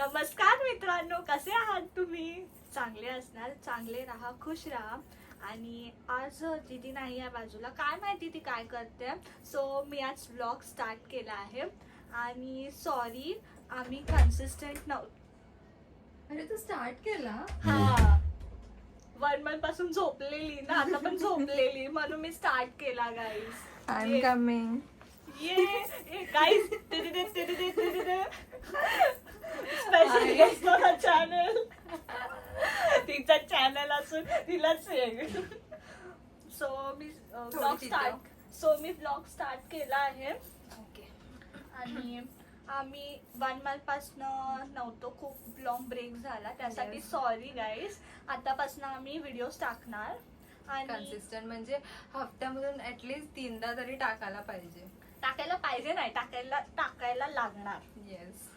नमस्कार मित्रांनो, कसे आहात तुम्ही? चांगले असणार, चांगले राहा, खुश राहा. आणि आज दीदी नाही आहे बाजूला, काय माहिती ती काय करते. सो मी आज व्लॉग स्टार्ट केला आहे आणि सॉरी आम्ही कन्सिस्टंट नव्हतो. अरे तू स्टार्ट केला? हा, 1 मंथ पासून झोपलेली ना, आता पण झोपलेली म्हणून मी स्टार्ट केला गाईज. I am coming. ये guys, special guest on a channel. तिचा चॅनल असून तिलाच सो मी ब्लॉग स्टार्ट केला आहे. ओके. आणि आम्ही 1 मंथ पासून नव्हतो, खूप लॉंग ब्रेक झाला, त्यासाठी सॉरी गाईज. आतापासून आम्ही व्हिडिओज टाकणार आणि कन्सिस्टंट म्हणजे हफ्त्यामधून ऍटलीस्ट 3दा तरी टाकायला पाहिजे. टाकायला पाहिजे नाही, टाकायला लागणार. येस.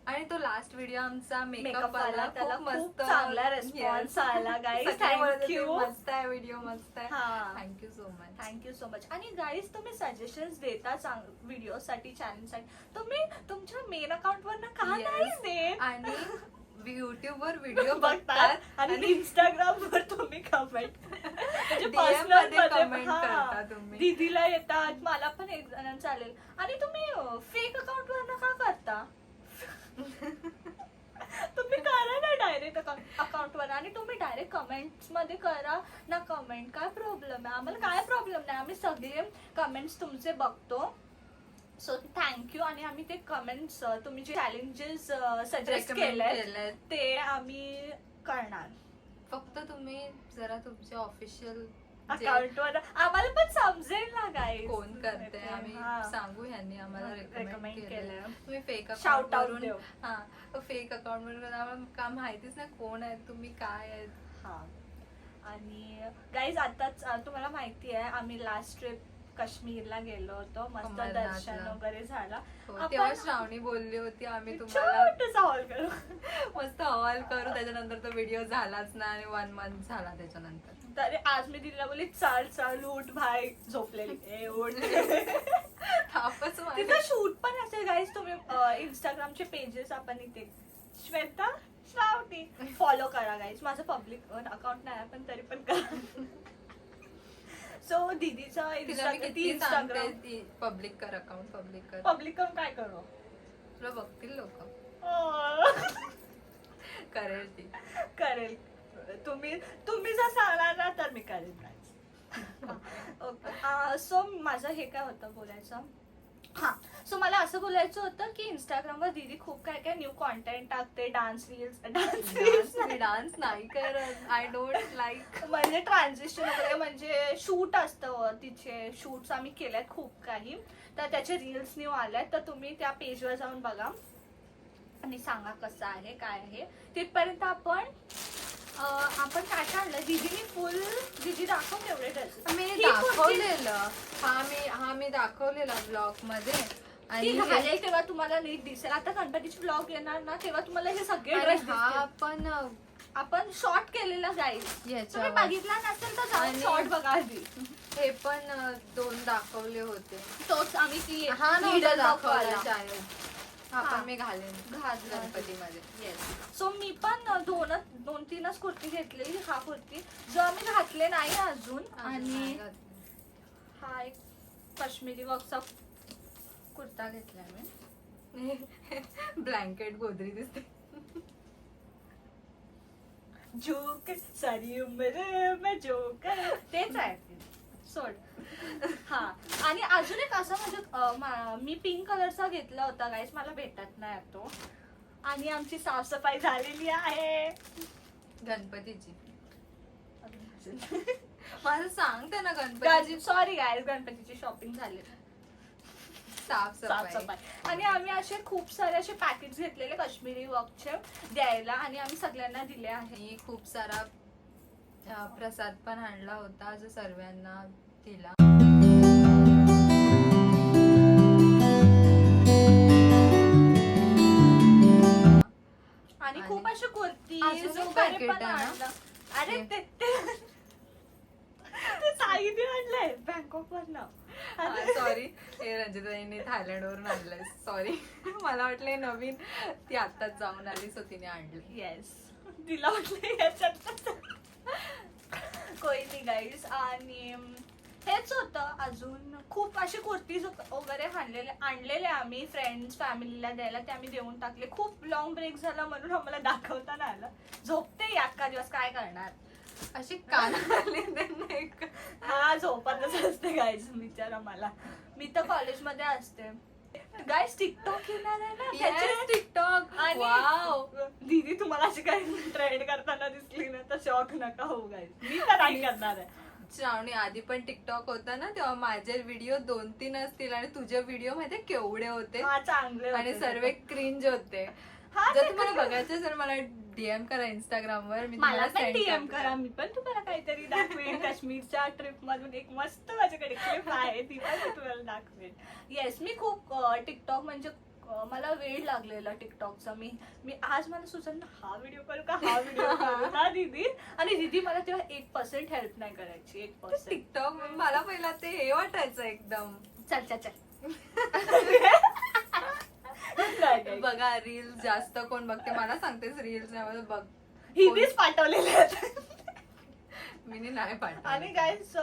आणि तो लास्ट व्हिडिओ आमचा मेकअप आला, वाला, त्याला खूप खूप मस्त चांगला रिस्पॉन्स आला गाईज. थँक्यू. मस्त आहे व्हिडिओ, मस्त आहे. हा, thank you so much. Thank you so much. आणि गाईज तुम्ही सजेशन्स देता व्हिडिओ साठी, चॅनल साठी. तुम्ही तुमच्या मेन अकाउंट वर का नाही देत? आणि युट्यूब वर व्हिडिओ बघतात आणि इंस्टाग्राम वर तुम्ही कमेंट कमेंट करता तुम्ही. दीदीला येतात, मला पण एक जण चालेल. आणि तुम्ही फेक अकाउंट वर का करता? तुम्ही करा ना डायरेक्ट अकाउंट वर, आणि तुम्ही डायरेक्ट कमेंट्स मध्ये करा ना कमेंट. काय प्रॉब्लेम आहे? आम्हाला काय प्रॉब्लेम नाही, आम्ही सगळे कमेंट्स तुमचे बघतो. So thank you. आणि आम्ही ते कमेंट्स, तुम्ही जे चॅलेंजेस सजेस्ट केले ते आम्ही करणार. फक्त तुम्ही जरा तुमचे ऑफिशियल अकाउंट वर आम्हाला पण समजेल ना गाईज कोण करते, आम्ही सांगू. ह्यांनी आम्हाला रेकमेंड केलं. तुम्ही फेक शाउट आउट अकाउंट देऊ. हा, फेक अकाउंट वरून आम्हाला काय माहितीच नाही कोण आहेत तुम्ही, काय आहेत. हा. आणि गाईज आताच तुम्हाला माहिती आहे आम्ही लास्ट ट्रिप काश्मीरला गेलो होतो. मस्त दर्शन वगैरे झाला. तेव्हा श्रावणी बोलली होती आम्ही तुम्हाला हॉल करू, मस्त हॉल करू. त्याच्यानंतर तो व्हिडिओ झालाच नाही आणि 1 मंथ झाला त्याच्यानंतर. तर आज मी दिदीला बोलली चाल उठ भाई, झोपलेली तिथं शूट पण असेल गाईज. तुम्ही इंस्टाग्रामचे पेजेस आपण इथे श्वेता श्रावणी फॉलो करा गाईज. माझं पब्लिक अकाउंट नाही पण तरी पण करा. सो दीदीचा इंस्टाग्राम पब्लिक कर, अकाउंट पब्लिक करून काय करू? तुला बघतील लोक. करेल ती, करेल. तुम्ही जर सांगणार ना तर मी करेन. ओके. सो माझं हे काय होतं बोलायचं. हा, सो मला असं बोलायचं होतं की इंस्टाग्रामवर दीदी खूप काय काय न्यू कॉन्टेंट टाकते. डान्स नाही करत. I don't like. म्हणजे ट्रान्झिशन वगैरे, म्हणजे शूट असतं, तिचे शूट्स आम्ही केल्यात खूप काही. तर त्याचे रील्स न्यू आल्यात, तर तुम्ही त्या पेजवर जाऊन बघा आणि सांगा कसं आहे काय आहे. तिथपर्यंत आपण काय काढलं दीदीने फुल. दीदी दाखव तेवढे ड्रेसेस मी दाखवलेलं. मी दाखवलेला ब्लॉग मध्ये. आणि घालेल तेव्हा तुम्हाला नीट दिसेल. आता गणपतीचे ब्लॉग येणार ना, तेव्हा तुम्हाला हे सगळे ड्रेस आपण शॉर्ट केलेला जाईल. तुम्ही बघितला नसेल तर जाऊन शॉर्ट बघा आधी. हे पण 2 दाखवले होते. तोच आम्ही ती दाखवला. पण मी घालेन गणपतीमध्ये. येस. सो मी पण 2-3च कुर्ती घेतलेली. हा कुर्ती जो आम्ही घातले नाही अजून. आणि हा एक काश्मीरी वर्कचा कुर्ता घेतलाय मी. ब्लँकेट गोदरी दिसते. जोकर सारी उम्र में जोकर, तेच आहे. सोड. हा, आणि अजून एक असं म्हणजे मी पिंक कलरचा घेतला होता गाईस, मला भेटत नाही तो. आणि आमची साफसफाई झालेली आहे गणपतीची. माझं सांगते ना गणपती. सॉरी गाईस, गणपतीची शॉपिंग झाली, साफसफाई. आणि आम्ही असे खूप सारे असे पॅकेट्स घेतलेले काश्मीरी वर्कचे द्यायला, आणि आम्ही सगळ्यांना दिले आहे. खूप सारा प्रसाद पण आणला होता जो सर्वांना दिला. आणि खूप असे कुर्ती पण आणलं. अरे ते साईने आणलंय बँकॉक वरनं. सॉरी, हे रंजिताईने थायलंडवरून आणलंय. सॉरी. मला वाटलं हे नवीन, ती आत्ताच जाऊन आली सो तिने आणली. येस, तिला वाटलं याच्यात कोई नाही गाईस. आणि हेच होतं. अजून खूप असे कुर्तीज वगैरे आणलेले आम्ही फ्रेंड्स फॅमिलीला द्यायला, ते आम्ही देऊन टाकले. खूप लॉंग ब्रेक झाला म्हणून आम्हाला दाखवता नाही आलं. झोपते अख्खा दिवस, काय करणार. अशी कानाले नाही. हा, झोपतच असते गाईज. विचारा मला, मी तर कॉलेजमध्ये असते. गाईज टिकटॉक येणार आहे ना, त्याचे टिकटॉक. आणि वाव. दीदी तुम्हाला अशी काही ट्रेंड करताना दिसली ना तर शॉक नका होऊ गाईज. मी तर नाही करणार आहे. श्रावणी, आधी पण टिकटॉक होता ना तेव्हा माझे व्हिडिओ 2-3 असतील आणि तुझे व्हिडिओ मध्ये केवढे होते हा, चांगले आणि होते सर्व ते. क्रिंज होते. हा, जर ते तुम्हाला cringe. बघायचं तर मला डीएम करा इंस्टाग्राम वर, मी मला तुम्हाला पण send डीएम करते. करा, मी पण तुम्हाला काहीतरी दाखवेन. काश्मीरच्या ट्रिप मधून एक मस्त माझ्याकडे क्लिप आहे, ती पण मी तुम्हाला दाखवेन. येस, मी खूप टिकटॉक म्हणजे मला वेळ लागलेला टिकटॉकचा. मी आज मला सुचन हा व्हिडिओ करू का, हा व्हिडिओ करू ना दीदी. आणि दीदी मला तेव्हा 1% हेल्प नाही करायची. 1%. टिकटॉक मला पहिला ते हे वाटायचं एकदम. चल चल चल. बघा, रील्स जास्त कोण बघते मला सांगतेस, रील्स नाही बघ. हिनीच पाठवलेले आहेत. मी नाही पाठवत. आणि गाईज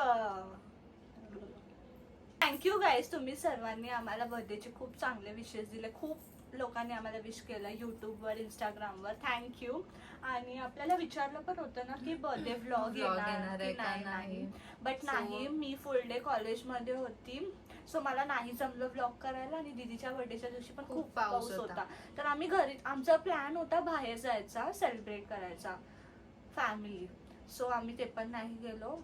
थँक्यू गाईज, तुम्ही सर्वांनी आम्हाला बर्थडेचे खूप चांगले विशेष दिले. खूप लोकांनी आम्हाला विश केलं युट्यूबवर, इंस्टाग्रामवर. थँक्यू. आणि आपल्याला विचारलं पण होतं ना की बर्थडे व्लॉग येणार आहे की का नाही. बट So- नाही, मी फुल डे कॉलेजमध्ये होती, सो मला नाही जमलं व्लॉग करायला. आणि दीदीच्या बर्थडेच्या दिवशी पण खूप पाऊस होता. तर आम्ही घरी, आमचा प्लॅन होता बाहेर जायचा, सेलिब्रेट करायचा फॅमिली. सो आम्ही ते पण नाही गेलो.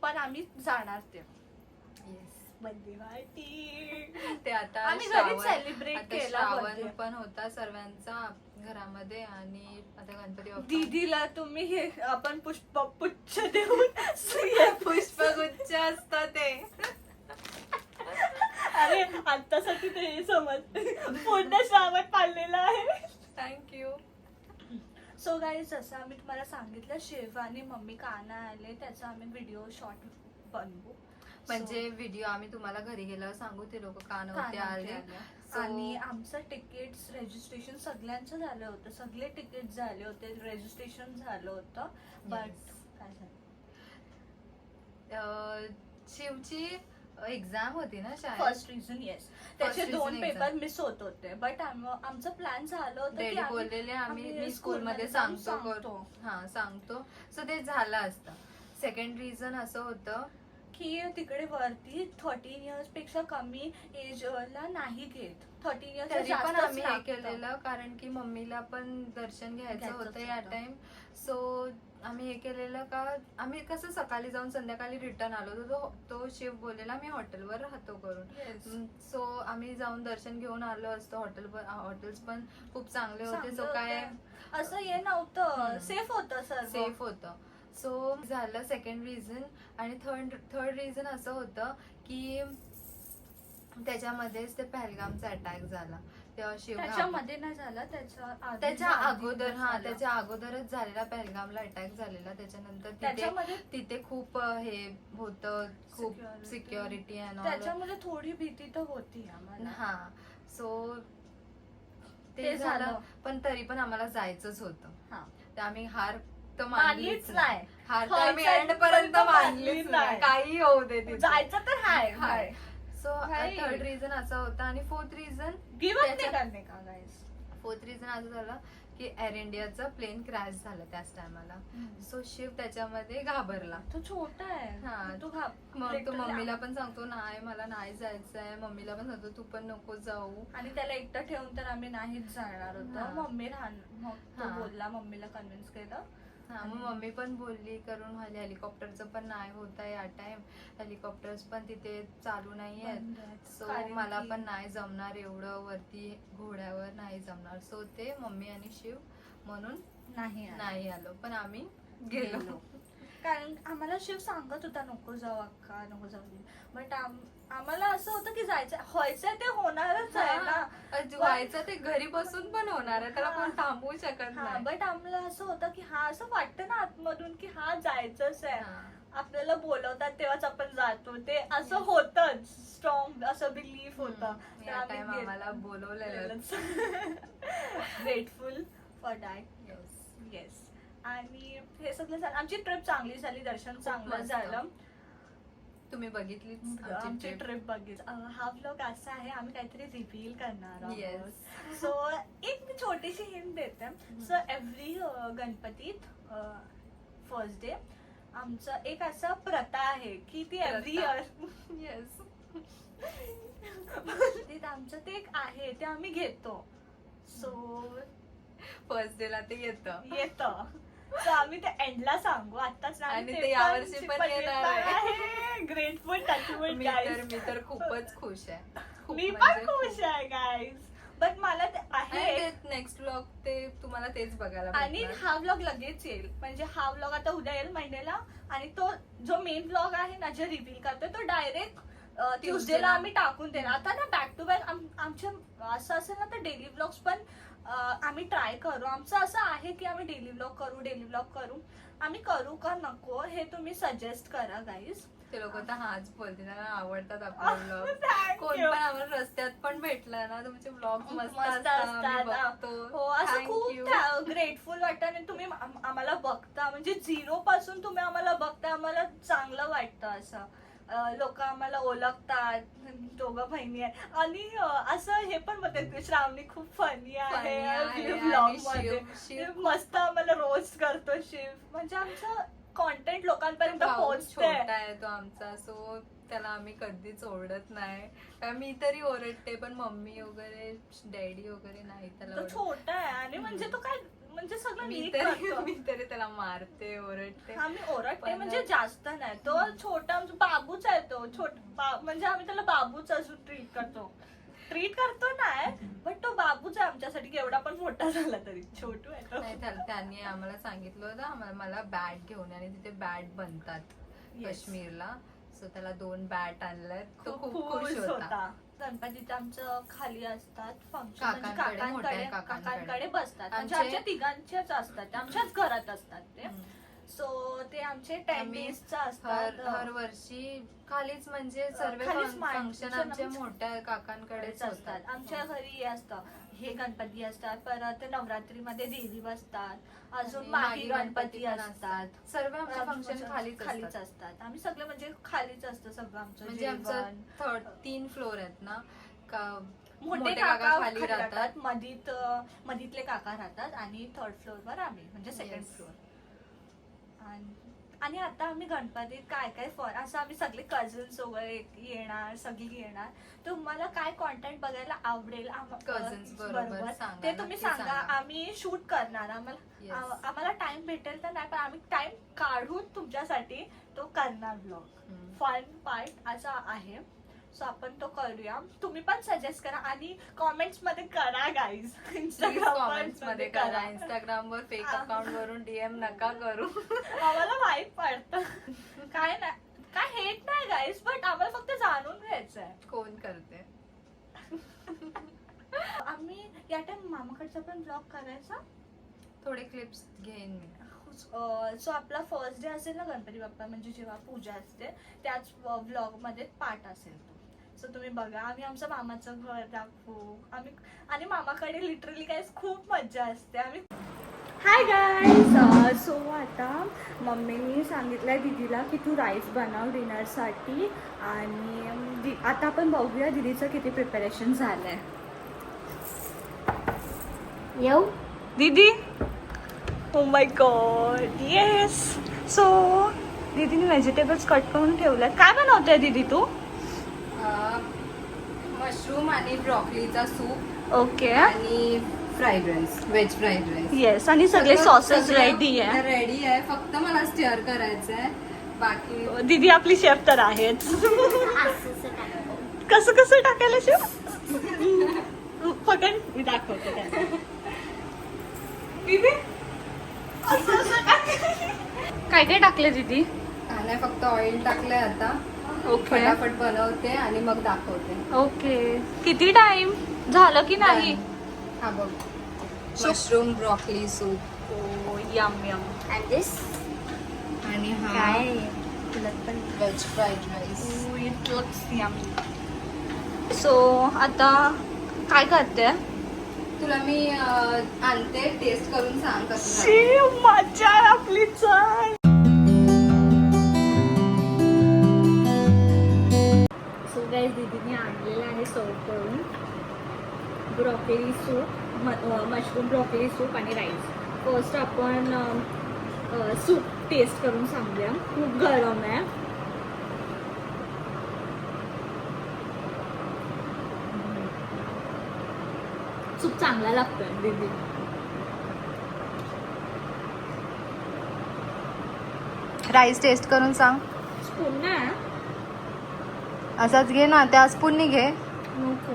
पण आम्ही जाणार ते Yes. Birthday party. ते आता आम्ही घरीच श्रावण- सेलिब्रेट आता केला श्रावण birthday. पण होता सर्वांचा घरामध्ये आणि आता गणपती बाप्पा. दीदीला तुम्ही हे आपण पुष्पगुच्छ देऊन पुष्पगुच्छ असतं ते. अरे आत्तासाठी ते हे समज पूर्ण श्रावण पाळलेला आहे. थँक्यू. सो गाईज, जसं आम्ही तुम्हाला सांगितलं, शिव आणि मम्मी का नाही आले त्याचा आम्ही व्हिडिओ शॉर्ट बनवू. म्हणजे व्हिडिओ आम्ही तुम्हाला घरी गेल्यावर सांगू ते लोक का नव्हते आले. So- आणि आमचं तिकीट्स रजिस्ट्रेशन सगळ्यांचं झालं होतं. सगळे तिकीट झाले होते, रजिस्ट्रेशन झालं होतं. But Yes. काय झालं, शिवची एक्झाम होती ना शाळेत. फर्स्ट रिझन येस, त्याचे reason 2 exam. पेपर मिस होत होते. बट आमचं प्लॅन झालं होतं डॅडी की आम्ही- बोललेले आम्ही आम्ही मी स्कूलमध्ये स्कूलमध्ये जाऊन सांगतो. हा, सांगतो. सो ते झालं असतं. सेकंड रिझन असं होतं की तिकडे वरती 13 इयर्स पेक्षा कमी एज ला नाही घेत. 13 इयर्स तरी पण आम्ही हे केलेलं कारण की मम्मीला पण दर्शन घ्यायचं घ्यायचंच होतं या होतं. टाइम. सो आम्ही हे केलेलं का आम्ही कसं सकाळी जाऊन संध्याकाळी रिटर्न आलो होतो. तो शिव बोललेला मी हॉटेलवर राहतो करून. सो आम्ही जाऊन दर्शन घेऊन आलो असतो. हॉटेल्स पण खूप चांगले होते. सो काय असं हे नव्हतं, हम्म. सेफ होतं सर, सेफ होतं. सो झालं सेकंड रिझन. आणि थर्ड रिझन असं होतं की त्याच्यामध्येच ते पहलगामचा अटॅक झाला. तेव्हा शिव त्याच्यामध्ये नाही झालं, त्याच्या अगोदर त्याच्या अगोदरच झालेला पहलगामला अटॅक झालेला. त्याच्यानंतर त्याच्यामध्ये तिथे खूप हे होतं, खूप Security. सिक्युरिटी त्याच्यामध्ये थोडी भीती तर होती आम्हाला. हा. सो ते ते झालं. झालं. पण तरी पण आम्हाला जायचंच होतं. हा. तर आम्ही हार तर मानलीच नाही. हार तर आम्ही व्हायचं एंड पर्यंत पण मानलीच मानली नाही. नाही. काही होऊ दे तिथे. जायचं तर हाय हाय. सो हाय. थर्ड रिझन असा होता. आणि फोर्थ रिझन गिव्ह अप नाही करणे का गाईस. फोर्थ रिझन असं झालं की एअर इंडियाचा प्लेन क्रॅश झालं त्याच टायमाला. सो शिव त्याच्यामध्ये घाबरला. तो छोटा आहे. हा. तू मग तो मम्मीला पण सांगतो नाही मला नाही जायचंय. मम्मीला पण सांगतो तू पण नको जाऊ. आणि त्याला एकटं ठेवून तर आम्ही नाहीच जाणार होतो. हा. मम्मी मग तो हा. बोलला, मम्मीला कन्व्हिन्स केलं. हा. मग मम्मी पण बोलली करून व्हायला हेलिकॉप्टरचं पण नाही होत आहे या टाइम. हेलिकॉप्टर्स पण तिथे चालू नाही आहेत. सो कारण मला की- पण नाही जमणार एवढं वरती घोड्यावर नाही जमणार. सो ते मम्मी आणि शिव म्हणून नाही नाही आलो. पण आम्ही गेलो. कारण आम्हाला शिव सांगत होता नको जाऊ अक्का, नको जाऊ. बट आम्हाला असं होतं की जायचं, व्हायचं ते होणारच आहे ना. व्हायचं ते घरी बसून पण होणार आहे, त्याला कोण थांबवू शकत हा, नाही. बट आम्हाला असं होतं की हा, असं वाटतं ना आतमधून की हा जायचंच आहे. आपल्याला बोलवतात तेव्हाच आपण जातो, ते असं होतच. स्ट्रॉंग असं बिलीफ होतं. या टाइम आम्हाला बोलवलेलं. Grateful for that. येस. आणि हे सगळं झालं, आमची ट्रिप चांगली झाली, दर्शन चांगलं मस्त. झालं. तुम्ही बघितली आमची ट्रिप बघितली. हा व्लॉग असा आहे, आम्ही काहीतरी रिव्हील करणार आहोत. Yes. सो एक मी छोटीशी हिंट देते. सो एव्हरी गणपतीत फर्स्ट डे आमचं एक असं प्रथा आहे की ती एव्हरी इयर येस. आमचं ते एक आहे, ते आम्ही घेतो. सो फर्स्ट डे ला ते येतं. सो आम्ही ते एंडला सांगू आताच नाही. आणि ते यावर्षी पण येणार आहे. Grateful touchwood guys. मी तर खूपच खुश आहे. खूप मी पण म्हणजे खुश आहे गाईज. बट मला ते आहे. नेक्स्ट व्लॉग ते तुम्हाला तेच बघायला आणि भेटणार. हा व्लॉग लगेच येईल. म्हणजे हा व्लॉग आता उद्या येईल महिन्याला. आणि तो जो मेन व्लॉग आहे ना, जे रिव्हील करतोय तो डायरेक्ट ट्युजडेला आम्ही टाकून देणार. आता ना बॅक टू बॅक आमच्या असं असेल ना तर डेली व्लॉग्स पण आम्ही ट्राय करू. आमचं असं आहे की आम्ही डेली व्लॉग करू. आम्ही करू का नको हे तुम्ही सजेस्ट करा गाईज. ते लोक तर हाच बोलतील, त्यांना आवडतात आपले व्लॉग. Thank कोण you. पण आम्हाला रस्त्यात पण भेटलं ना, तुमचे व्लॉग मस्त मस्त असतात, आम्ही असतात. बघतो. हो, असं Thank खूप you. ग्रेटफुल वाटतं. आणि तुम्ही आम्हाला बघता, म्हणजे 0 पासून तुम्ही आम्हाला बघता, आम्हाला चांगलं वाटतं. असं लोक आम्हाला ओळखतात, दोघं बहिणी आहे. आणि असं हे पण म्हणतात की श्रावणी खूप फनी आहे ब्लॉग मध्ये. शिव मस्त आम्हाला रोस्ट करतो शिव. म्हणजे आमचं कॉन्टेंट लोकांपर्यंत भाऊ पोहोचतंय. छोटा आहे तो आमचा, सो त्याला आम्ही कधीच ओरडत नाही. मी तरी ओरडते, पण मम्मी वगैरे डॅडी वगैरे नाही त्याला तो ओरडत. छोटा आहे आणि म्हणजे तो काय, म्हणजे सगळं मी नीट तरी करतो. मी तरी त्याला मारते, ओरडते. आम्ही ओरडते पण- म्हणजे जास्त नाही. तो छोटा बाबूच आहे. तो म्हणजे आम्ही त्याला बाबूच अजून ट्रीट करतो नाही. बट तो बाबूच आहे आमच्यासाठी, केवढा पण मोठा झाला तरी छोटू आहे तो. नाही, त्यांनी आम्हाला सांगितलं होतं मला बॅट घेऊन ये, आणि तिथे बॅट बनतात Yes. काश्मीरला. सो त्याला 2 बॅट आणल्यात. तो खूप खुश खुश होता. होता. गणपतीत आमचं खाली असतात फंक्शन, म्हणजे काकांकडे, मोठ्या काकांकडे. काकांकडे बसतात. म्हणजे आमचे- आमच्या तिघांच्याच असतात ते, आमच्याच घरात असतात ते. सो ते आमचे 10 डेजचं असतात. हर वर्षी खालीच, म्हणजे सर्व खालीच फंक्शन आमच्या आमच्या मोठ्या काकांकडेच असतात. आमच्या घरी हे असतं, हे गणपती असतात. परत नवरात्रीमध्ये देवी बसतात. अजून आणि माही माही गणपती पण असतात. सर्व आमचे फंक्शन खालीच असतात. आम्ही सगळे म्हणजे खालीच असतं सगळं आमचं म्हणजे जेवण. आमचं 3 फ्लोर आहेत ना, का मोठे काका खाली राहतात, मधीतले काका राहतात आणि 3rd फ्लोअरवर आम्ही, म्हणजे 2nd Yes. फ्लोअर. आणि आता आम्ही गणपतीत काय असं आम्ही सगळे कझन्स वगैरे येणार, सगळी येणार. तुम्हाला काय कॉन्टेंट बघायला आवडेल Cousins बरोबर सांगा, ते तुम्ही नक्की सांगा. सांगा. आम्ही शूट करणार. आम्हाला टाइम भेटेल तर नाही, पण आम्ही टाइम काढून तुमच्यासाठी तो करणार ब्लॉग. फन पार्ट असा आहे. सो आपण तो करूया. तुम्ही पण सजेस्ट करा आणि कॉमेंट्स मध्ये करा गाईज. कॉमेंट्स मध्ये करा. इंस्टाग्राम वर फेक अकाउंट वरून DM नका करू. आम्हाला माहित पडतं. काय हेट नाही गाईज, बट आम्हाला फक्त जाणून घ्यायचंय कोण करते. आम्ही या टाइम मामाकडचा पण ब्लॉग करायचा. थोडे क्लिप्स घेईन मी. सो आपला फर्स्ट डे असेल ना गणपती बाप्पा, म्हणजे जेव्हा पूजा असते त्याच व्लॉग मध्ये पार्ट असेल तो. सो तुम्ही बघा. आम्ही आमचं मामाचं घर दाखवू. आणि मामाकडे लिटरली काय खूप मज्जा असते. Hi guys. सो आता मम्मीनी सांगितलंय दीदीला की तू राईस बनव डिनरसाठी. आणि आता आपण बघूया दीदीचं किती प्रिपरेशन झालंय. येऊ दीदी. Oh my God, yes. So दीदीने व्हेजिटेबल्स कट करून ठेवल्यात. काय बनवते दीदी तू? मशरूम आणि ब्रॉकलीचा सूप. ओके. आणि fried rice, veg fried rice. Yes. आणि सगळे सॉसेस रेडी आहे. रेडी आहे, फक्त मला स्टिअर करायचंय. बाकी दीदी आपली शेफ तर आहेच. कसं टाकायला शेफ? पकड, मी दाखवते त्यांना. दीदी काय काय टाकले दीदी? काय नाही, फक्त ऑइल टाकलंय आता. ओके फटाफट बनवते आणि मग दाखवते. ओके. किती टाइम झालं की नाही? हा बघ, mushroom broccoli soup. Yum yum. And this आणि हा काय veg fried rice. It looks yummy. So आता काय करते? तुला मी आणते, टेस्ट करून सांग कसं झालं. मजा आपली. चल. सो गाईज दीदीने आणलेलं आहे सर्व करून ब्रॉकेली सूप, मशरूम ब्रॉकेली सूप आणि राईस. फर्स्ट आपण सूप टेस्ट करून सांगूया. खूप गरम आहे. सूप चांगला लागतोय दीदी. राईस टेस्ट करून सांग. स्पून ना असाच घे ना, त्या स्पूननी घे. नको.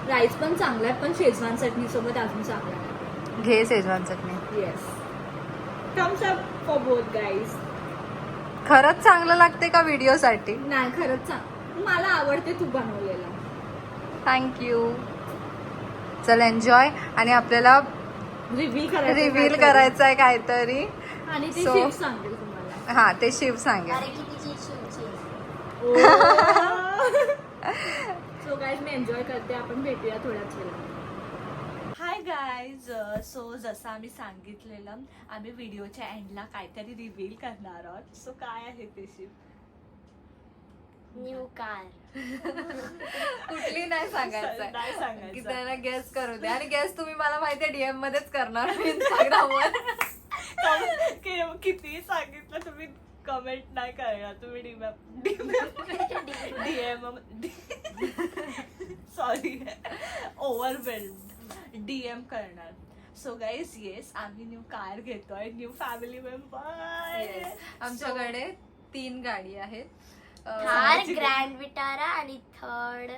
राईस पण चांगला आहे, पण शेजवान चटणी सोबत अजून चांगला आहे. घे शेजवान चटणी. Yes. Thumbs up for both guys. खरंच चांगलं लागते का व्हिडिओ साठी? नाही खरंच मला आवडते तू बनवलेला. थँक्यू. चल एन्जॉय. आणि आपल्याला रिव्हील करायचं आहे काहीतरी. आणि ते So- शिव सांगेल तुम्हाला. हा, ते शिव सांगेल. अरे किती सो गाईज मी एन्जॉय करते. आपण भेटूया थोड्याच वेळा. Hi guys. सो जसं आम्ही सांगितलेलं, आम्ही व्हिडिओच्या एंडला काहीतरी रिव्हील करणार आहोत. सो काय आहे ते शिव? New car. कुठली नाही सांगायचं नाही की सांगायचं. त्यांना गेस करू दे. आणि गेस तुम्ही मला माहितीये डीएम मध्येच करणार इंस्टाग्रामवर. किती सांगितलं तुम्ही कमेंट नाही करणार. तुम्ही सॉरी ओव्हरवेल्ड डीएम करणार. सो गाईज येस, आम्ही न्यू कार घेतोय. New family member. आमच्याकडे 3 गाडी आहेत. थार, ग्रँड विटारा आणि थर्ड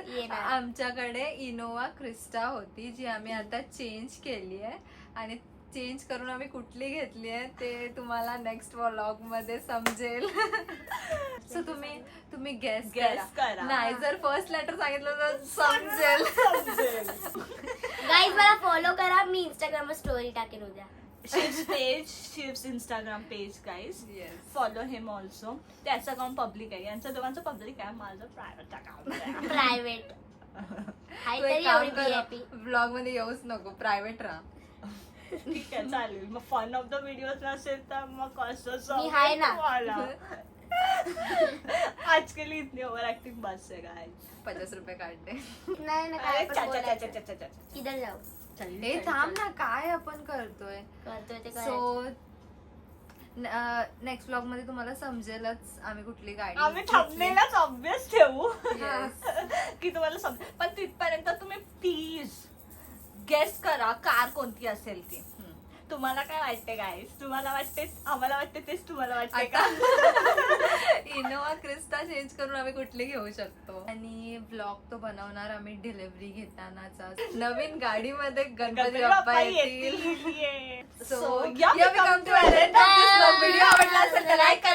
येणार. आमच्याकडे इनोवा क्रिस्टा होती, जी आम्ही आता चेंज केली आहे. आणि चेंज करून आम्ही कुठली घेतली आहे ते तुम्हाला नेक्स्ट व्लॉग मध्ये समजेल. सो तुम्ही गेस करा. नाही, जर फर्स्ट लेटर सांगितलं तर समजेल. गाईज मला फॉलो करा. मी इंस्टाग्रामवर स्टोरी टाकेन उद्या. Shiv's page, Shiv's Instagram page guys. Yes. Follow him also. त्याचं अकाउंट पब्लिक आहे. यांचं दोघांचं पब्लिक आहे, माझं प्रायव्हेट अकाउंट आहे. प्रायव्हेट हाय तू तरी एक काम एवढी कर, VIP. व्लॉग मध्ये येऊच नको, प्रायव्हेट राहा. ठीक आहे, चालेल. मग फन ऑफ द व्हिडिओ नसेल तर मग कसं मी आहे ना. आज के लिए इतनी ओव्हर ऍक्टिंग बस है गाइस. 50 रुपये काढते. नाही ना काय पण बोलायचं. किधर जाऊ ए थांब ना, काय आपण करतोय. करतोय ते सो नेक्स्ट व्लॉग मध्ये तुम्हाला समजेलच आम्ही कुठली गाडी आम्ही घेतली. थंबनेलच ऑब्वियस ठेवू Yes. की तुम्हाला समजेल. पण तिथपर्यंत तुम्ही प्लीज गेस करा कार कोणती असेल ती. तुम्हाला काय वाटते गाईस? तुम्हाला वाटते, आम्हाला वाटते तेच तुम्हाला वाटते का? इनोवा क्रिस्टा चेंज करून आम्ही कुठली घेऊ शकतो. आणि ब्लॉग तो बनवणार आम्ही डिलिव्हरी घेतानाचा. नवीन गाडीमध्ये गणपती बाप्पा येतील. येतील. So, yeah, we come to an end of this vlog. Video आवडला असेल तर लाईक